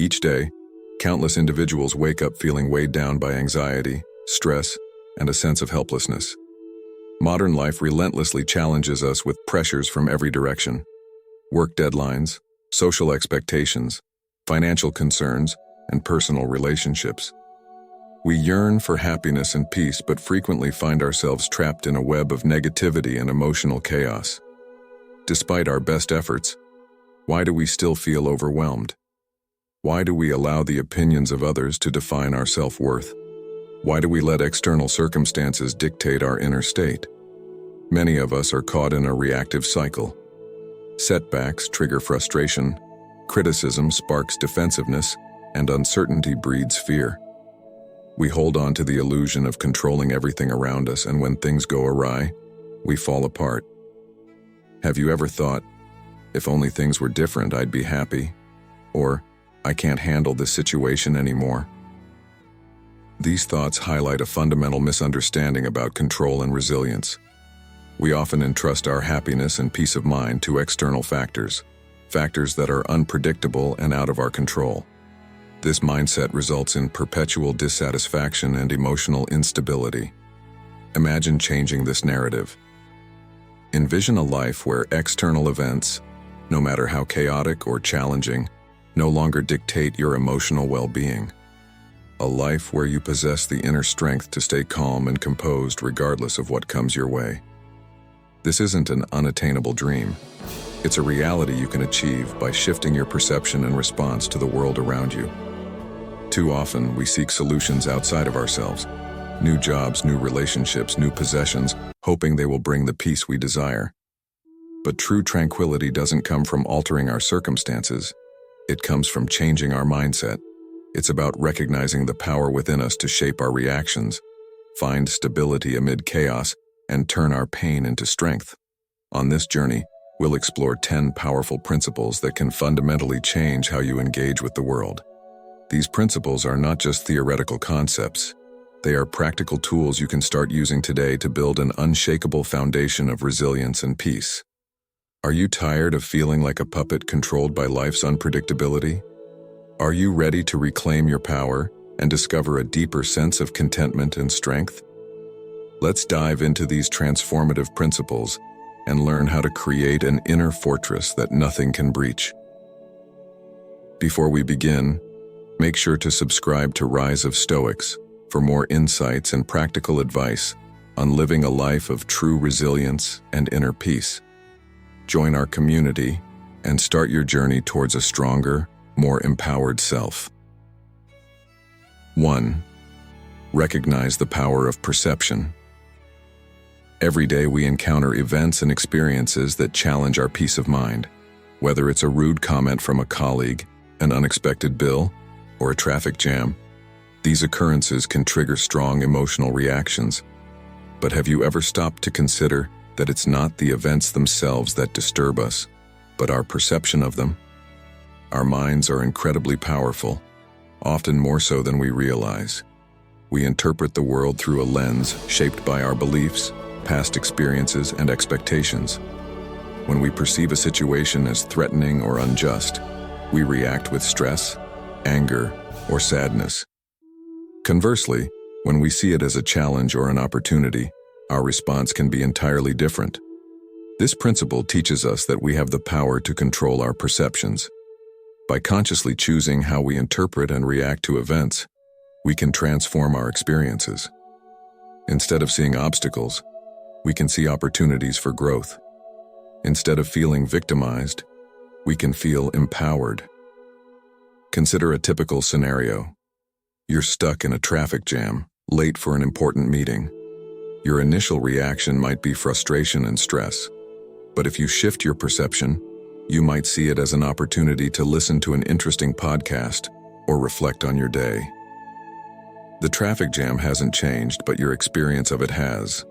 Each day, countless individuals wake up feeling weighed down by anxiety, stress, and a sense of helplessness. Modern life relentlessly challenges us with pressures from every direction: work deadlines, social expectations, financial concerns, and personal relationships. We yearn for happiness and peace, but frequently find ourselves trapped in a web of negativity and emotional chaos. Despite our best efforts, why do we still feel overwhelmed? Why do we allow the opinions of others to define our self-worth? Why do we let external circumstances dictate our inner state? Many of us are caught in a reactive cycle. Setbacks trigger frustration, criticism sparks defensiveness, and uncertainty breeds fear. We hold on to the illusion of controlling everything around us, and when things go awry, we fall apart. Have you ever thought, if only things were different, I'd be happy? Or, I can't handle this situation anymore? These thoughts highlight a fundamental misunderstanding about control and resilience. We often entrust our happiness and peace of mind to external factors that are unpredictable and out of our control. This mindset results in perpetual dissatisfaction and emotional instability. Imagine changing this narrative. Envision a life where external events, no matter how chaotic or challenging, no longer dictate your emotional well-being. A life where you possess the inner strength to stay calm and composed regardless of what comes your way. This isn't an unattainable dream. It's a reality you can achieve by shifting your perception and response to the world around you. Too often, we seek solutions outside of ourselves: new jobs, new relationships, new possessions, hoping they will bring the peace we desire. But true tranquility doesn't come from altering our circumstances. It comes from changing our mindset. It's about recognizing the power within us to shape our reactions, find stability amid chaos, and turn our pain into strength. On this journey, we'll explore 10 powerful principles that can fundamentally change how you engage with the world. These principles are not just theoretical concepts. They are practical tools you can start using today to build an unshakable foundation of resilience and peace. Are you tired of feeling like a puppet controlled by life's unpredictability? Are you ready to reclaim your power and discover a deeper sense of contentment and strength? Let's dive into these transformative principles and learn how to create an inner fortress that nothing can breach. Before we begin, make sure to subscribe to Rise of Stoics for more insights and practical advice on living a life of true resilience and inner peace. Join our community and start your journey towards a stronger, more empowered self. 1. Recognize the power of perception. Every day we encounter events and experiences that challenge our peace of mind. Whether it's a rude comment from a colleague, an unexpected bill, or a traffic jam, these occurrences can trigger strong emotional reactions. But have you ever stopped to consider that it's not the events themselves that disturb us, but our perception of them? Our minds are incredibly powerful, often more so than we realize. We interpret the world through a lens shaped by our beliefs, past experiences, and expectations. When we perceive a situation as threatening or unjust, we react with stress, anger, or sadness. Conversely, when we see it as a challenge or an opportunity, our response can be entirely different. This principle teaches us that we have the power to control our perceptions. By consciously choosing how we interpret and react to events, we can transform our experiences. Instead of seeing obstacles, we can see opportunities for growth. Instead of feeling victimized, we can feel empowered. Consider a typical scenario. You're stuck in a traffic jam, late for an important meeting. Your initial reaction might be frustration and stress. But if you shift your perception, you might see it as an opportunity to listen to an interesting podcast or reflect on your day. The traffic jam hasn't changed, but your experience of it has.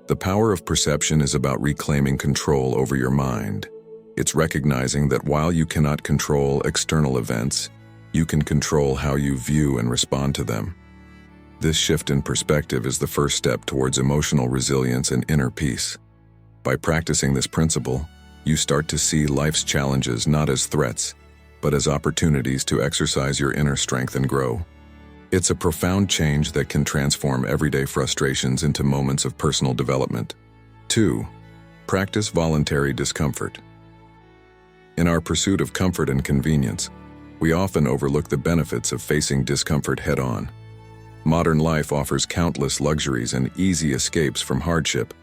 The power of perception is about reclaiming control over your mind. It's recognizing that while you cannot control external events, you can control how you view and respond to them. This shift in perspective is the first step towards emotional resilience and inner peace. By practicing this principle, you start to see life's challenges not as threats, but as opportunities to exercise your inner strength and grow. It's a profound change that can transform everyday frustrations into moments of personal development. 2. Practice voluntary discomfort. In our pursuit of comfort and convenience, we often overlook the benefits of facing discomfort head-on. Modern life offers countless luxuries and easy escapes from hardship,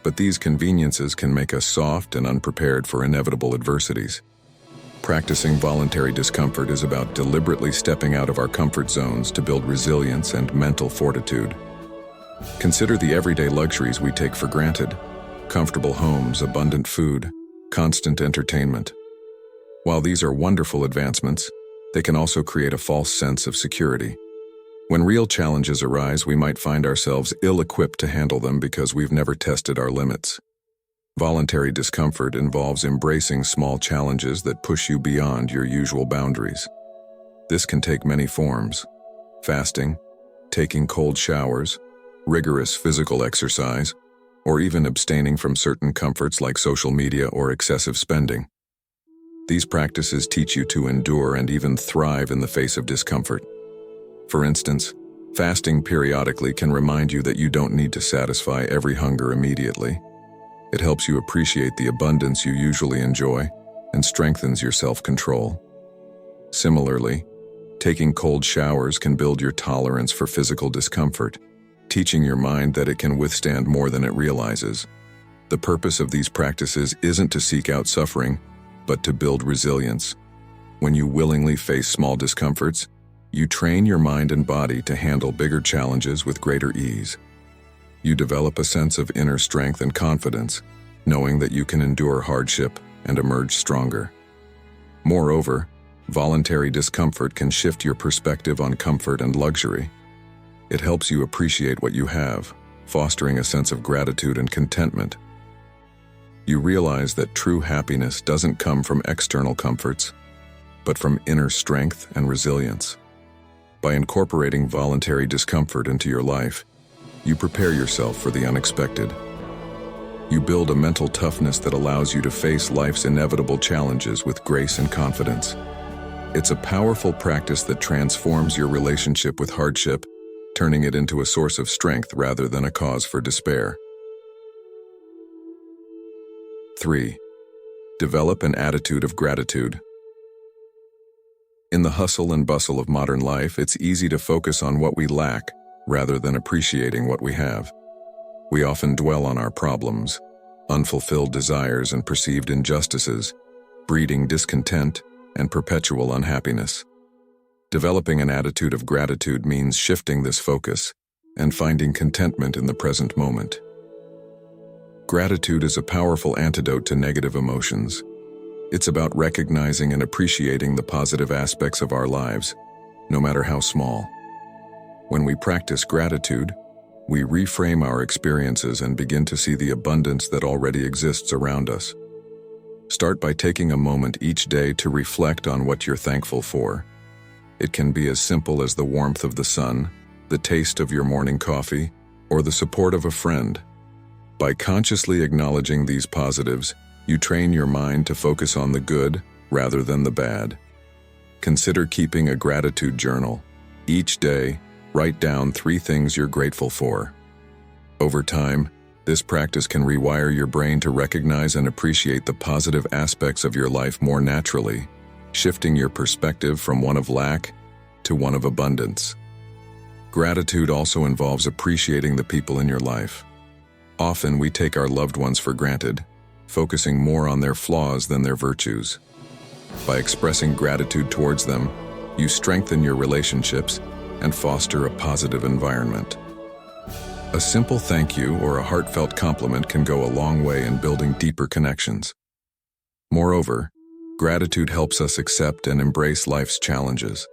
but these conveniences can make us soft and unprepared for inevitable adversities. Practicing voluntary discomfort is about deliberately stepping out of our comfort zones to build resilience and mental fortitude. Consider the everyday luxuries we take for granted: comfortable homes, abundant food, constant entertainment. While these are wonderful advancements, they can also create a false sense of security. When real challenges arise, we might find ourselves ill-equipped to handle them because we've never tested our limits. Voluntary discomfort involves embracing small challenges that push you beyond your usual boundaries. This can take many forms: fasting, taking cold showers, rigorous physical exercise, or even abstaining from certain comforts like social media or excessive spending. These practices teach you to endure and even thrive in the face of discomfort. For instance, fasting periodically can remind you that you don't need to satisfy every hunger immediately. It helps you appreciate the abundance you usually enjoy and strengthens your self-control. Similarly, taking cold showers can build your tolerance for physical discomfort, teaching your mind that it can withstand more than it realizes. The purpose of these practices isn't to seek out suffering, but to build resilience. When you willingly face small discomforts, you train your mind and body to handle bigger challenges with greater ease. You develop a sense of inner strength and confidence, knowing that you can endure hardship and emerge stronger. Moreover, voluntary discomfort can shift your perspective on comfort and luxury. It helps you appreciate what you have, fostering a sense of gratitude and contentment. You realize that true happiness doesn't come from external comforts, but from inner strength and resilience. By incorporating voluntary discomfort into your life, you prepare yourself for the unexpected. You build a mental toughness that allows you to face life's inevitable challenges with grace and confidence. It's a powerful practice that transforms your relationship with hardship, turning it into a source of strength rather than a cause for despair. 3. Develop an attitude of gratitude. In the hustle and bustle of modern life, it's easy to focus on what we lack rather than appreciating what we have. We often dwell on our problems, unfulfilled desires, and perceived injustices, breeding discontent and perpetual unhappiness. Developing an attitude of gratitude means shifting this focus and finding contentment in the present moment. Gratitude is a powerful antidote to negative emotions. It's about recognizing and appreciating the positive aspects of our lives, no matter how small. When we practice gratitude, we reframe our experiences and begin to see the abundance that already exists around us. Start by taking a moment each day to reflect on what you're thankful for. It can be as simple as the warmth of the sun, the taste of your morning coffee, or the support of a friend. By consciously acknowledging these positives, you train your mind to focus on the good rather than the bad. Consider keeping a gratitude journal. Each day, write down 3 things you're grateful for. Over time, this practice can rewire your brain to recognize and appreciate the positive aspects of your life more naturally, shifting your perspective from one of lack to one of abundance. Gratitude also involves appreciating the people in your life. Often we take our loved ones for granted, focusing more on their flaws than their virtues. By expressing gratitude towards them, you strengthen your relationships and foster a positive environment. A simple thank you or a heartfelt compliment can go a long way in building deeper connections. Moreover, gratitude helps us accept and embrace life's challenges.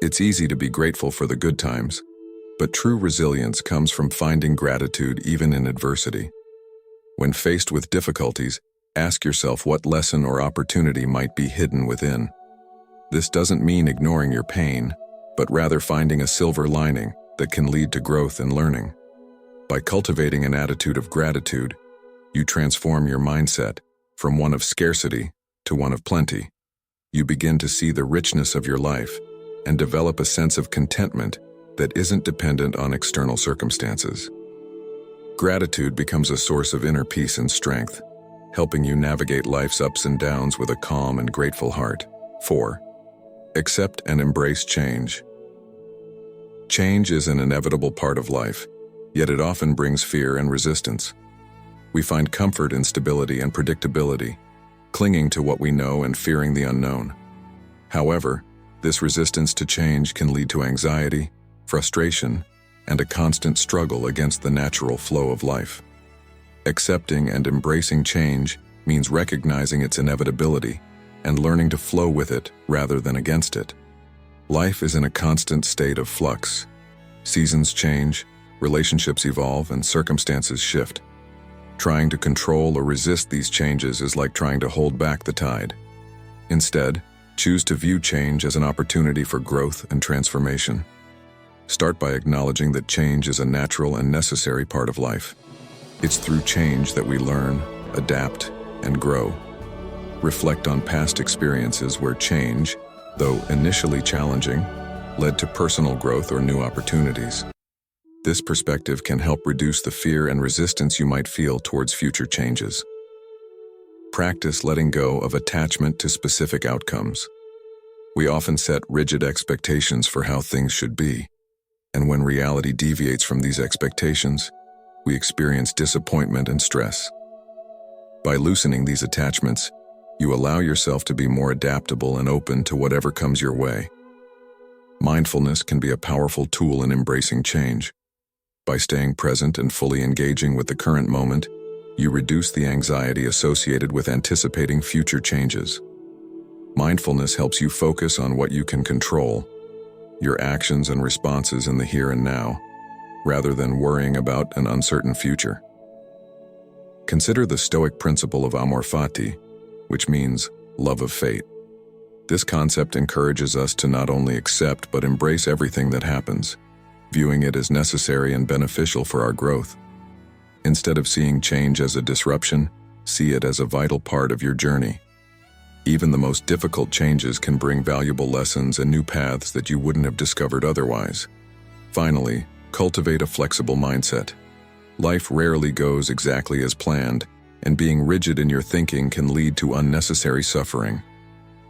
It's easy to be grateful for the good times, but true resilience comes from finding gratitude even in adversity. When faced with difficulties, ask yourself what lesson or opportunity might be hidden within. This doesn't mean ignoring your pain, but rather finding a silver lining that can lead to growth and learning. By cultivating an attitude of gratitude, you transform your mindset from one of scarcity to one of plenty. you begin to see the richness of your life and develop a sense of contentment that isn't dependent on external circumstances. Gratitude becomes a source of inner peace and strength, helping you navigate life's ups and downs with a calm and grateful heart. 4. Accept and embrace change. Change is an inevitable part of life, yet it often brings fear and resistance. We find comfort in stability and predictability, clinging to what we know and fearing the unknown. However, this resistance to change can lead to anxiety, frustration, and a constant struggle against the natural flow of life. Accepting and embracing change means recognizing its inevitability and learning to flow with it rather than against it. Life is in a constant state of flux. Seasons change, relationships evolve, and circumstances shift. Trying to control or resist these changes is like trying to hold back the tide. Instead, choose to view change as an opportunity for growth and transformation. Start by acknowledging that change is a natural and necessary part of life. It's through change that we learn, adapt, and grow. Reflect on past experiences where change, though initially challenging, led to personal growth or new opportunities. This perspective can help reduce the fear and resistance you might feel towards future changes. Practice letting go of attachment to specific outcomes. We often set rigid expectations for how things should be, and when reality deviates from these expectations, we experience disappointment and stress. By loosening these attachments, you allow yourself to be more adaptable and open to whatever comes your way. Mindfulness can be a powerful tool in embracing change. By staying present and fully engaging with the current moment, you reduce the anxiety associated with anticipating future changes. Mindfulness helps you focus on what you can control, your actions and responses in the here and now, rather than worrying about an uncertain future. Consider the Stoic principle of amor fati, which means love of fate. This concept encourages us to not only accept but embrace everything that happens, viewing it as necessary and beneficial for our growth. Instead of seeing change as a disruption, see it as a vital part of your journey. Even the most difficult changes can bring valuable lessons and new paths that you wouldn't have discovered otherwise. Finally, cultivate a flexible mindset. Life rarely goes exactly as planned, and being rigid in your thinking can lead to unnecessary suffering.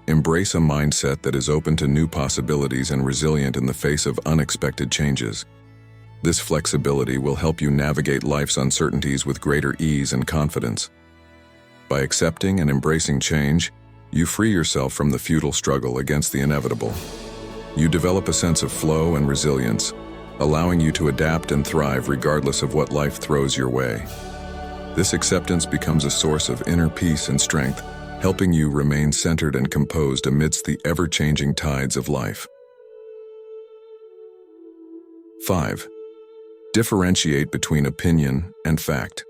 Embrace a mindset that is open to new possibilities and resilient in the face of unexpected changes. This flexibility will help you navigate life's uncertainties with greater ease and confidence. By accepting and embracing change, you free yourself from the futile struggle against the inevitable. You develop a sense of flow and resilience, allowing you to adapt and thrive regardless of what life throws your way. This acceptance becomes a source of inner peace and strength, helping you remain centered and composed amidst the ever-changing tides of life. 5. Differentiate between opinion and fact.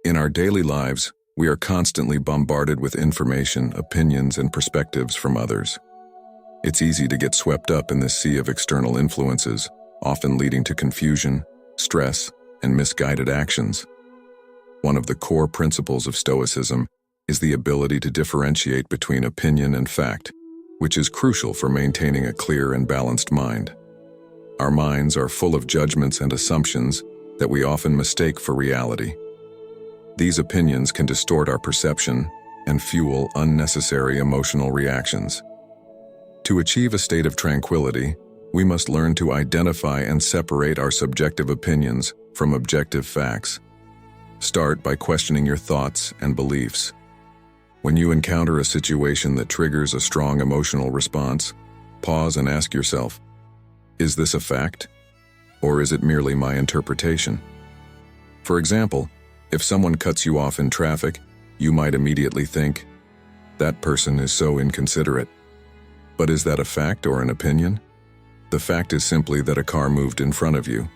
In our daily lives, we are constantly bombarded with information, opinions, and perspectives from others. It's easy to get swept up in this sea of external influences, often leading to confusion, stress, and misguided actions. One of the core principles of Stoicism is the ability to differentiate between opinion and fact, which is crucial for maintaining a clear and balanced mind. Our minds are full of judgments and assumptions that we often mistake for reality. These opinions can distort our perception and fuel unnecessary emotional reactions. To achieve a state of tranquility, we must learn to identify and separate our subjective opinions from objective facts. Start by questioning your thoughts and beliefs. When you encounter a situation that triggers a strong emotional response, pause and ask yourself, is this a fact, or is it merely my interpretation? For example, if someone cuts you off in traffic, you might immediately think, that person is so inconsiderate. But is that a fact or an opinion? The fact is simply that a car moved in front of you.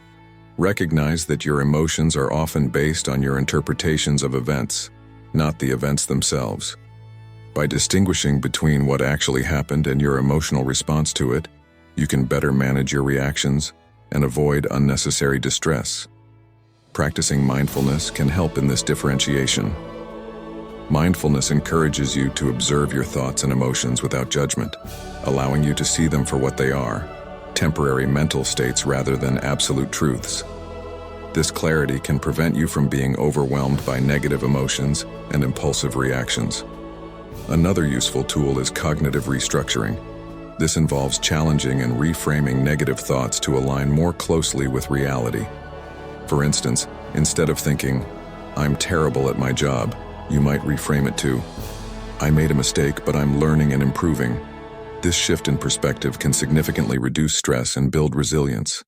Recognize that your emotions are often based on your interpretations of events, not the events themselves. By distinguishing between what actually happened and your emotional response to it, you can better manage your reactions and avoid unnecessary distress. Practicing mindfulness can help in this differentiation. Mindfulness encourages you to observe your thoughts and emotions without judgment, allowing you to see them for what they are, temporary mental states rather than absolute truths. This clarity can prevent you from being overwhelmed by negative emotions and impulsive reactions. Another useful tool is cognitive restructuring. This involves challenging and reframing negative thoughts to align more closely with reality. For instance, instead of thinking, "I'm terrible at my job," you might reframe it to, "I made a mistake, but I'm learning and improving." This shift in perspective can significantly reduce stress and build resilience.